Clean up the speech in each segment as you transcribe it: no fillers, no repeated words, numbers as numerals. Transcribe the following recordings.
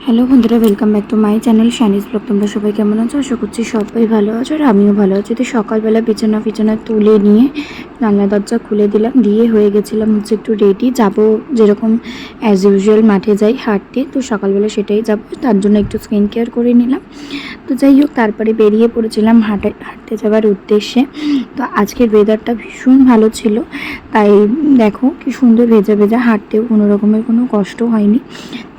Hello বন্ধুরা, welcome back to my channel Shani's vlog. তোমরা সবাই কেমন আছো? আশা করছি সবাই ভালো আছো আর আমিও ভালো আছি। তো সকালবেলা বিছানা তুলে নিয়ে জানলা দরজা খুলে দিলাম, দিয়ে হয়ে গেছিলাম হচ্ছে একটু রেডি যাব, যেরকম অ্যাজ ইউজুয়াল মাঠে যাই হাঁটতে। তো সকালবেলা সেটাই যাব, তার জন্য একটু স্কিন কেয়ার করে নিলাম। তো যাই হোক, তারপরে বেরিয়ে পড়েছিলাম হাঁটতে যাওয়ার উদ্দেশ্যে। তো আজকের ওয়েদারটা ভীষণ ভালো ছিল, তাই দেখো কি সুন্দর ভেজা ভেজা, হাঁটতেও কোনো রকমের কোনো কষ্ট হয়নি।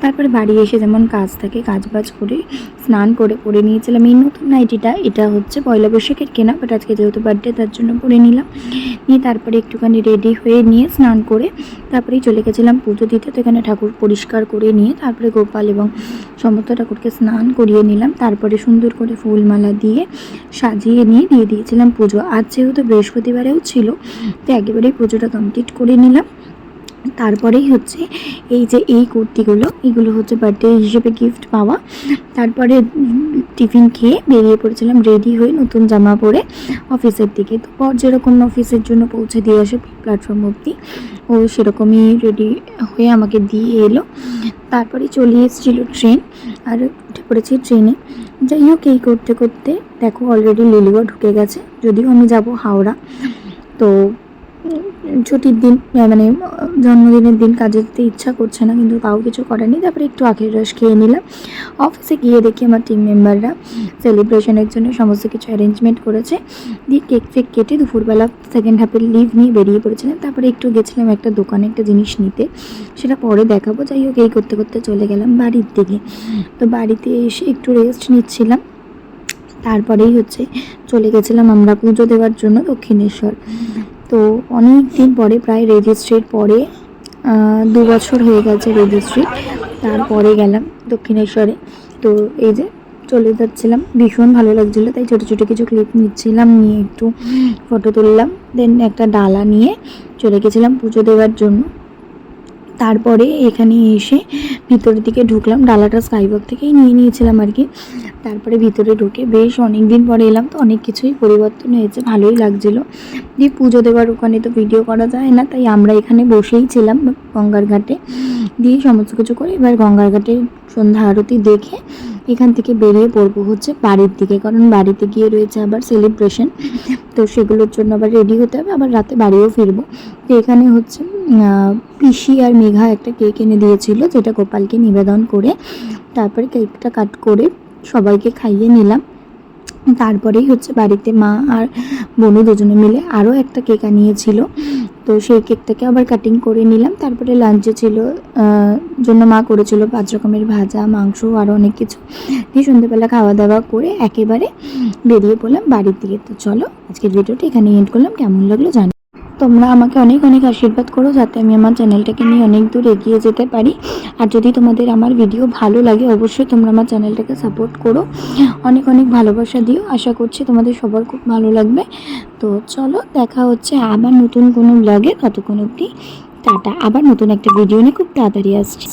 তারপরে বাড়ি এসে যেমন কাজ থাকে কাজবাজ করে স্নান করে পরে নিয়েছিলাম এই নতুন নাইটিটা। এটা হচ্ছে পয়লা বৈশাখের কেনা, বাট আজকে যেহেতু বার্থডে তার জন্য পরে নিলাম। নিয়ে তারপরে একটুখানি রেডি হয়ে নিয়ে স্নান করে তারপরেই চলে গেছিলাম পুজো দিতে। তো এখানে ঠাকুর পরিষ্কার করে নিয়ে তারপরে গোপাল এবং সমস্ত ঠাকুরকে স্নান করিয়ে নিলাম। তারপরে সুন্দর করে ফুলমালা দিয়ে সাজিয়ে নিয়ে দিয়ে দিয়েছিলাম পুজো। আজ যেহেতু বৃহস্পতিবারেও ছিল, তো একেবারেই পুজোটা কমপ্লিট করে নিলাম। তারপরেই হচ্ছে এই যে এই কুর্তিগুলো, এগুলো হচ্ছে বার্থডে হিসেবে গিফট পাওয়া। তারপরে টিফিন খেয়ে বেরিয়ে পড়েছিলাম রেডি হয়ে নতুন জামা পরে অফিসের দিকে। তো পর যেরকম অফিসের জন্য পৌঁছে দিয়ে আসে প্ল্যাটফর্ম অবধি, ও সেরকমই রেডি হয়ে আমাকে দিয়ে এলো। তারপরে চলে এসেছিলো ট্রেন, আর উঠে পড়েছি ট্রেনে। যাই হোক, এই করতে করতে দেখো অলরেডি লিলুয়া ঢুকে গেছে, যদিও আমি যাব হাওড়া। তো ছুটির দিন, মানে জন্মদিনের দিন কাজে যেতে ইচ্ছা করছে না, কিন্তু তাও কিছু করার নেই। তারপরে একটু আখের রস খেয়ে নিলাম। অফিসে গিয়ে দেখি আমার টিম মেম্বাররা সেলিব্রেশনের জন্য সমস্ত কিছু অ্যারেঞ্জমেন্ট করেছে। দিয়ে কেক ফেক কেটে দুপুরবেলা সেকেন্ড হাফের লিভ নিয়ে বেরিয়ে পড়েছিলাম। তারপরে একটু গেছিলাম একটা দোকানে একটা জিনিস নিতে, সেটা পরে দেখাবো। যাই হোক, এই করতে করতে চলে গেলাম বাড়ির দিকে। তো বাড়িতে এসে একটু রেস্ট নিচ্ছিলাম। তারপরেই হচ্ছে চলে গেছিলাম আমরা পুজো দেওয়ার জন্য দক্ষিণেশ্বর। তো অনেক দিন পরে, প্রায় রেজিস্ট্রির পরে 2 বছর হয়ে গেছে রেজিস্ট্রি, তারপরে গেলাম দক্ষিণেশ্বরে। তো এই যে চলে যাচ্ছিলাম, ভীষণ ভালো লাগছিলো, তাই ছোটো ছোটো কিছু ক্লিপ নিচ্ছিলাম, নিয়ে একটু ফটো তুললাম। দেন একটা ডালা নিয়ে চলে গেছিলাম পুজো দেওয়ার জন্য। তারপরে এখানে এসে ভিতরের দিকে ঢুকলাম, ডালাটা স্কাইওয়াক থেকেই নিয়ে নিয়েছিলাম আর কি। তারপরে ভিতরে ঢুকে বেশ অনেক দিন পরে এলাম, তো অনেক কিছুই পরিবর্তন হয়েছে, ভালোই লাগছিলো। দিয়ে পুজো দেওয়ার ওখানে তো ভিডিও করা যায় না, তাই আমরা এখানে বসেই ছিলাম গঙ্গার ঘাটে। দিয়ে সমস্ত কিছু করে এবার গঙ্গার ঘাটে সন্ধ্যা আরতি দেখে এখান থেকে বেরিয়ে পড়বো হচ্ছে বাড়ির দিকে, কারণ বাড়িতে গিয়ে রয়েছে আবার সেলিব্রেশন। তো সেগুলোর জন্য আবার রেডি হতে হবে, আবার রাতে বাড়িও ফিরবো। তো এখানে হচ্ছে পিসি আর মেঘা একটা কেক এনে দিয়েছিল, যেটা গোপালকে নিবেদন করে তারপরে কেকটা কাট করে সবাইকে খাইয়ে নিলাম। তারপরেই হচ্ছে বাড়িতে মা আর বোনু দুজনে মিলে আরও একটা কেক আনিয়েছিল, তো সেই কেকটাকে আবার কাটিং করে নিলাম। তারপরে লাঞ্চে ছিল জন্য মা করেছিল 5 রকমের ভাজা, মাংস, আরও অনেক কিছু দিয়ে সন্ধ্যেবেলা খাওয়া দাওয়া করে একেবারে বেরিয়ে পড়লাম বাড়ির দিকে। তো চলো আজকের ভিডিওটা এখানে এন্ড করলাম। কেমন লাগলো জানো। তোমরা আমাকে অনেক অনেক আশীর্বাদ করো, যাতে আমি আমার চ্যানেলটাকে নিয়ে অনেক দূর এগিয়ে যেতে পারি। আর যদি তোমাদের আমার ভিডিও ভালো লাগে, অবশ্যই তোমরা আমার চ্যানেলটাকে সাপোর্ট করো, অনেক অনেক ভালোবাসা দিও। আশা করছি তোমাদের সবার খুব ভালো লাগবে। তো চলো, দেখা হচ্ছে আবার নতুন কোনো ব্লগে। ততক্ষণ অবধি টাটা। আবার নতুন একটা ভিডিও নিয়ে খুব তাড়াতাড়ি আসছি।